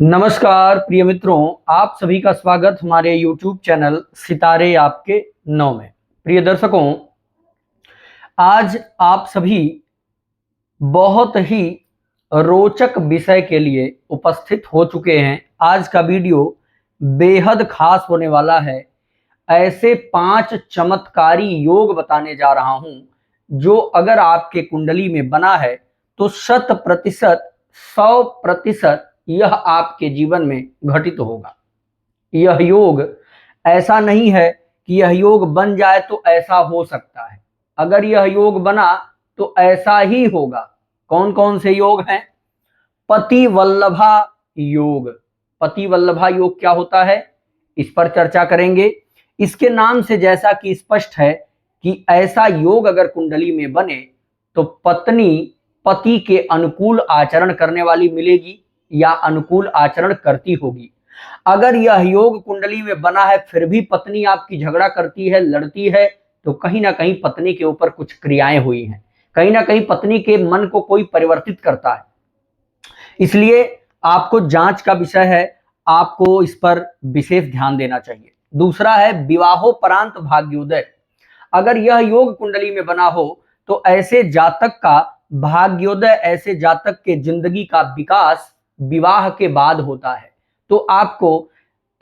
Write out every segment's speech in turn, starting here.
नमस्कार प्रिय मित्रों, आप सभी का स्वागत हमारे YouTube चैनल सितारे आपके 9 में। प्रिय दर्शकों, आज आप सभी बहुत ही रोचक विषय के लिए उपस्थित हो चुके हैं। आज का वीडियो बेहद खास होने वाला है। ऐसे 5 चमत्कारी योग बताने जा रहा हूं जो अगर आपके कुंडली में बना है तो 100%, 100% यह आपके जीवन में घटित होगा। यह योग ऐसा नहीं है कि यह योग बन जाए तो ऐसा हो सकता है। अगर यह योग बना तो ऐसा ही होगा। कौन कौन से योग हैं? पति वल्लभा योग। पति वल्लभा योग क्या होता है, इस पर चर्चा करेंगे। इसके नाम से जैसा कि स्पष्ट है कि ऐसा योग अगर कुंडली में बने तो पत्नी पति के अनुकूल आचरण करने वाली मिलेगी या अनुकूल आचरण करती होगी। अगर यह योग कुंडली में बना है फिर भी पत्नी आपकी झगड़ा करती है, लड़ती है, तो कहीं ना कहीं पत्नी के ऊपर कुछ क्रियाएं हुई हैं। कहीं ना कहीं पत्नी के मन को कोई परिवर्तित करता है। इसलिए आपको जांच का विषय है, आपको इस पर विशेष ध्यान देना चाहिए। दूसरा है विवाहोपरांत भाग्योदय। अगर यह योग कुंडली में बना हो तो ऐसे जातक का भाग्योदय, ऐसे जातक के जिंदगी का विकास विवाह के बाद होता है। तो आपको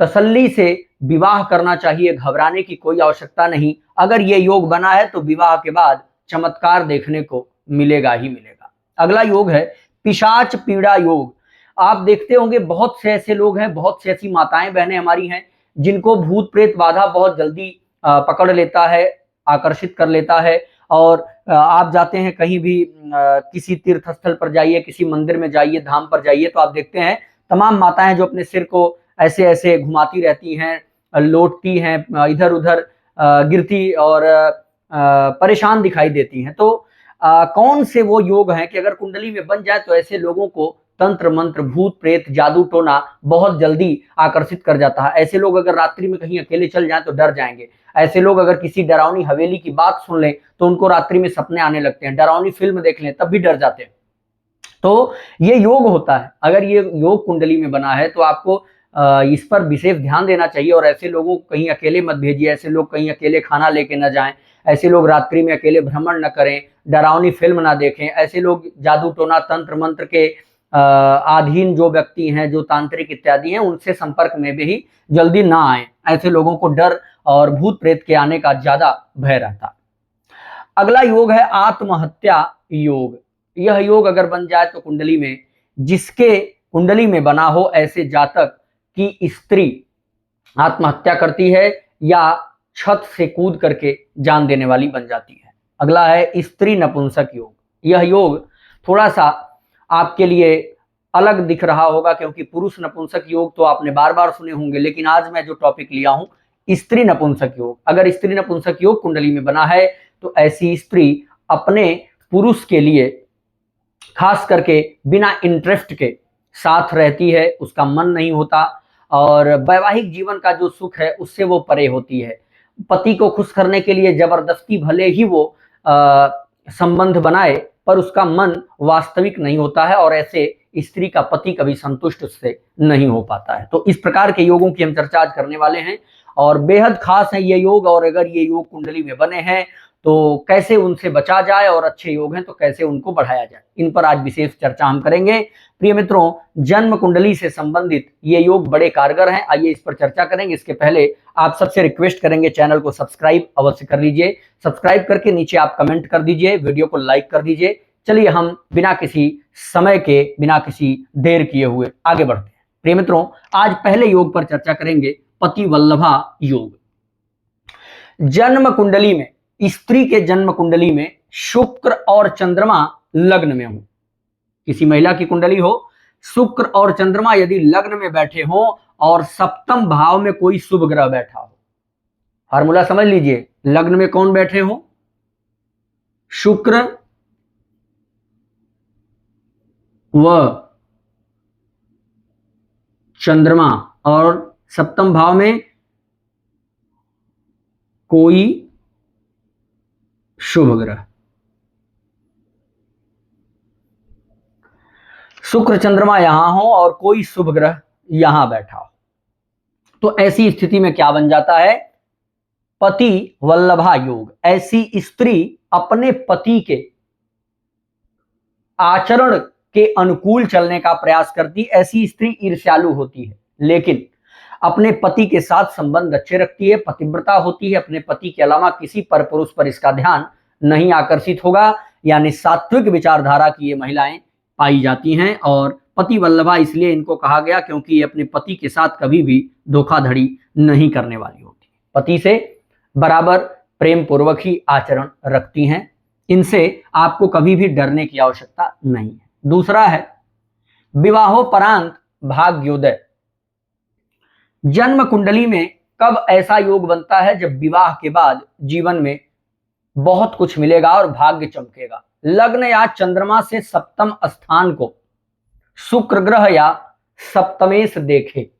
तसल्ली से विवाह करना चाहिए, घबराने की कोई आवश्यकता नहीं। अगर ये योग बना है तो विवाह के बाद चमत्कार देखने को मिलेगा ही मिलेगा। अगला योग है पिशाच पीड़ा योग। आप देखते होंगे बहुत से ऐसे लोग हैं, बहुत सी ऐसी माताएं बहनें हमारी हैं जिनको भूत प्रेत बाधा बहुत जल्दी पकड़ लेता है, आकर्षित कर लेता है। और आप जाते हैं कहीं भी, किसी तीर्थ स्थल पर जाइए, किसी मंदिर में जाइए, धाम पर जाइए, तो आप देखते हैं तमाम माताएं जो अपने सिर को ऐसे ऐसे घुमाती रहती हैं, लौटती हैं, इधर उधर गिरती और परेशान दिखाई देती हैं। तो कौन से वो योग हैं कि अगर कुंडली में बन जाए तो ऐसे लोगों को तंत्र मंत्र, भूत प्रेत, जादू टोना बहुत जल्दी आकर्षित कर जाता है। ऐसे लोग अगर रात्रि में कहीं अकेले चल जाएं तो डर जाएंगे। ऐसे लोग अगर किसी डरावनी हवेली की बात सुन लें तो उनको रात्रि में सपने आने लगते हैं। डरावनी फिल्म देख लें तब भी डर जाते हैं। तो ये योग होता है। अगर ये योग कुंडली में बना है तो आपको इस पर विशेष ध्यान देना चाहिए। और ऐसे लोगों को कहीं अकेले मत भेजिए, ऐसे लोग कहीं अकेले खाना लेके न जाएं, ऐसे लोग रात्रि में अकेले भ्रमण न करें, डरावनी फिल्म ना देखें। ऐसे लोग जादू टोना तंत्र मंत्र के अधीन जो व्यक्ति हैं, जो तांत्रिक इत्यादि हैं, उनसे संपर्क में भी जल्दी ना आए। ऐसे लोगों को डर और भूत प्रेत के आने का ज्यादा भय रहता। अगला योग है आत्महत्या योग। यह योग अगर बन जाए तो कुंडली में, जिसके कुंडली में बना हो ऐसे जातक की स्त्री आत्महत्या करती है या छत से कूद करके जान देने वाली बन जाती है। अगला है स्त्री नपुंसक योग। यह योग थोड़ा सा आपके लिए अलग दिख रहा होगा क्योंकि पुरुष नपुंसक योग तो आपने बार बार सुने होंगे, लेकिन आज मैं जो टॉपिक लिया हूं स्त्री नपुंसक योग। अगर स्त्री नपुंसक योग कुंडली में बना है तो ऐसी स्त्री अपने पुरुष के लिए खास करके बिना इंटरेस्ट के साथ रहती है, उसका मन नहीं होता और वैवाहिक जीवन का जो सुख है उससे वो परे होती है। पति को खुश करने के लिए जबरदस्ती भले ही वो संबंध बनाए पर उसका मन वास्तविक नहीं होता है और ऐसे स्त्री का पति कभी संतुष्ट उससे नहीं हो पाता है। तो इस प्रकार के योगों की हम चर्चा आज करने वाले हैं और बेहद खास है ये योग। और अगर ये योग कुंडली में बने हैं तो कैसे उनसे बचा जाए और अच्छे योग हैं तो कैसे उनको बढ़ाया जाए, इन पर आज विशेष चर्चा हम करेंगे। प्रिय मित्रों, जन्म कुंडली से संबंधित ये योग बड़े कारगर हैं। आइए इस पर चर्चा करेंगे। इसके पहले आप सबसे रिक्वेस्ट करेंगे चैनल को सब्सक्राइब अवश्य कर लीजिए। सब्सक्राइब करके नीचे आप कमेंट कर दीजिए, वीडियो को लाइक कर दीजिए। चलिए हम बिना किसी समय के, बिना किसी देर किए हुए आगे बढ़ते हैं। प्रिय मित्रों, आज पहले योग पर चर्चा करेंगे पति वल्लभा योग। जन्म कुंडली में, स्त्री के जन्म कुंडली में शुक्र और चंद्रमा लग्न में हो, किसी महिला की कुंडली हो, शुक्र और चंद्रमा यदि लग्न में बैठे हो और सप्तम भाव में कोई शुभ ग्रह बैठा हो। फार्मूला समझ लीजिए, लग्न में कौन बैठे हो? शुक्र व चंद्रमा और सप्तम भाव में कोई शुभ ग्रह। शुक्र चंद्रमा यहां हो और कोई शुभ ग्रह यहां बैठा हो। तो ऐसी स्थिति में क्या बन जाता है? पति वल्लभा योग। ऐसी स्त्री अपने पति के आचरण के अनुकूल चलने का प्रयास करती। ऐसी स्त्री ईर्ष्यालु होती है, लेकिन अपने पति के साथ संबंध अच्छे रखती है, पतिव्रता होती है, अपने पति के अलावा किसी पर पुरुष पर इसका ध्यान नहीं आकर्षित होगा। यानी सात्विक विचारधारा की ये महिलाएं पाई जाती हैं। और पति वल्लभा इसलिए इनको कहा गया क्योंकि ये अपने पति के साथ कभी भी धोखाधड़ी नहीं करने वाली होती, पति से बराबर प्रेम पूर्वक ही आचरण रखती हैं। इनसे आपको कभी भी डरने की आवश्यकता नहीं है। दूसरा है विवाहोपरांत भाग्योदय। जन्म कुंडली में कब ऐसा योग बनता है? जब विवाह के बाद जीवन में बहुत कुछ मिलेगा और भाग्य चमकेगा। लग्न या चंद्रमा से सप्तम स्थान को शुक्र ग्रह या सप्तमेश देखे।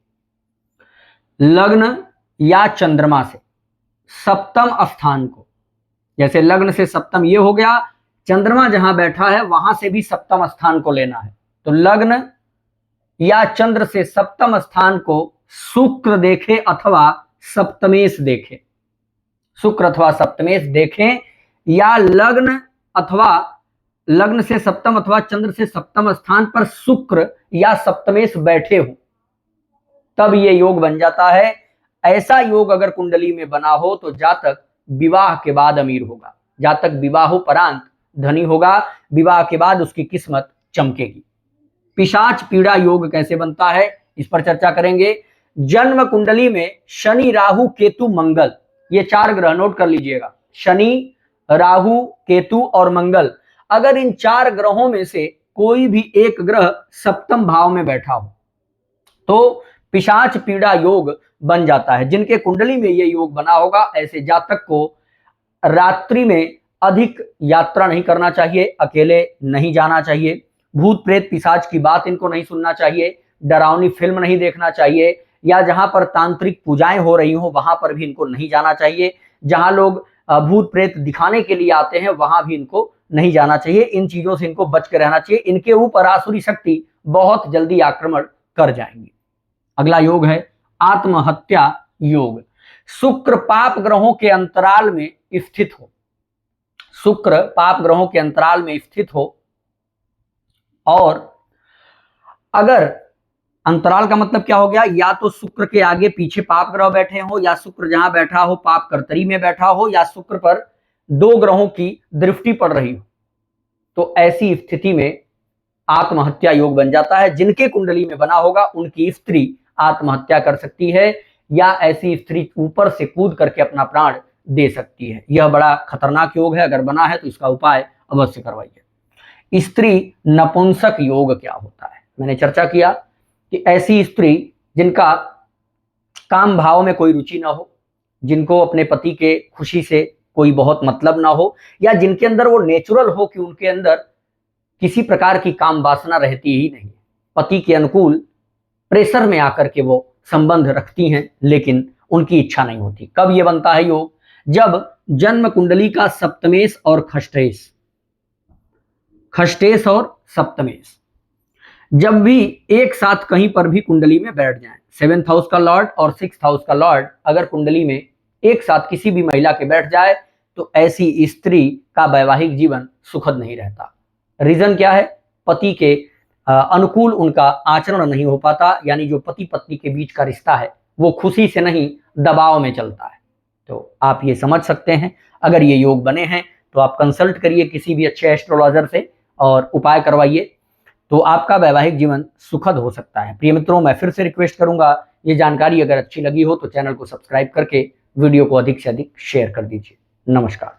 लग्न या चंद्रमा से सप्तम स्थान को, जैसे लग्न से सप्तम ये हो गया, चंद्रमा जहां बैठा है वहां से भी सप्तम स्थान को लेना है। तो लग्न या चंद्र से सप्तम स्थान को शुक्र देखे अथवा सप्तमेश देखे। शुक्र अथवा सप्तमेश देखें, या लग्न से सप्तम अथवा चंद्र से सप्तम स्थान पर शुक्र या सप्तमेश बैठे हो, तब ये योग बन जाता है। ऐसा योग अगर कुंडली में बना हो तो जातक विवाह के बाद अमीर होगा, जातक विवाहोपरांत धनी होगा, विवाह के बाद उसकी किस्मत चमकेगी। पिशाच पीड़ा योग कैसे बनता है, इस पर चर्चा करेंगे। जन्म कुंडली में शनि राहु केतु मंगल, ये 4 ग्रह नोट कर लीजिएगा, शनि राहु केतु और मंगल। अगर इन 4 ग्रहों में से कोई भी एक ग्रह सप्तम भाव में बैठा हो तो पिशाच पीड़ा योग बन जाता है। जिनके कुंडली में ये योग बना होगा, ऐसे जातक को रात्रि में अधिक यात्रा नहीं करना चाहिए, अकेले नहीं जाना चाहिए, भूत प्रेत पिशाच की बात इनको नहीं सुनना चाहिए, डरावनी फिल्म नहीं देखना चाहिए, या जहां पर तांत्रिक पूजाएं हो रही हो वहां पर भी इनको नहीं जाना चाहिए, जहां लोग भूत प्रेत दिखाने के लिए आते हैं वहां भी इनको नहीं जाना चाहिए। इन चीजों से इनको बच के रहना चाहिए, इनके ऊपर आसुरी शक्ति बहुत जल्दी आक्रमण कर जाएंगी। अगला योग है आत्महत्या योग। शुक्र पाप ग्रहों के अंतराल में स्थित हो, शुक्र पाप ग्रहों के अंतराल में स्थित हो, और अगर अंतराल का मतलब क्या हो गया, या तो शुक्र के आगे पीछे पाप ग्रह बैठे हो, या शुक्र जहां बैठा हो पाप कर्तरी में बैठा हो, या शुक्र पर 2 ग्रहों की दृष्टि पड़ रही हो, तो ऐसी स्थिति में आत्महत्या योग बन जाता है। जिनके कुंडली में बना होगा उनकी स्त्री आत्महत्या कर सकती है, या ऐसी स्त्री ऊपर से कूद करके अपना प्राण दे सकती है। यह बड़ा खतरनाक योग है, अगर बना है तो इसका उपाय अवश्य करवाइए। स्त्री नपुंसक योग क्या होता है? मैंने चर्चा किया कि ऐसी स्त्री जिनका काम भाव में कोई रुचि ना हो, जिनको अपने पति के खुशी से कोई बहुत मतलब ना हो, या जिनके अंदर वो नेचुरल हो कि उनके अंदर किसी प्रकार की काम वासना रहती ही नहीं, पति के अनुकूल प्रेशर में आकर के वो संबंध रखती हैं लेकिन उनकी इच्छा नहीं होती। कब ये बनता है योग? जब जन्म कुंडली का सप्तमेश और खष्टेश और सप्तमेश जब भी एक साथ कहीं पर भी कुंडली में बैठ जाएं, 7th हाउस का लॉर्ड और 6th हाउस का लॉर्ड अगर कुंडली में एक साथ किसी भी महिला के बैठ जाए तो ऐसी स्त्री का वैवाहिक जीवन सुखद नहीं रहता। रीजन क्या है? पति के अनुकूल उनका आचरण नहीं हो पाता, यानी जो पति पत्नी के बीच का रिश्ता है वो खुशी से नहीं दबाव में चलता है। तो आप ये समझ सकते हैं, अगर ये योग बने हैं तो आप कंसल्ट करिए किसी भी अच्छे एस्ट्रोलॉजर से और उपाय करवाइए, तो आपका वैवाहिक जीवन सुखद हो सकता है। प्रिय मित्रों, मैं फिर से रिक्वेस्ट करूंगा, ये जानकारी अगर अच्छी लगी हो तो चैनल को सब्सक्राइब करके वीडियो को अधिक से अधिक शेयर कर दीजिए। नमस्कार।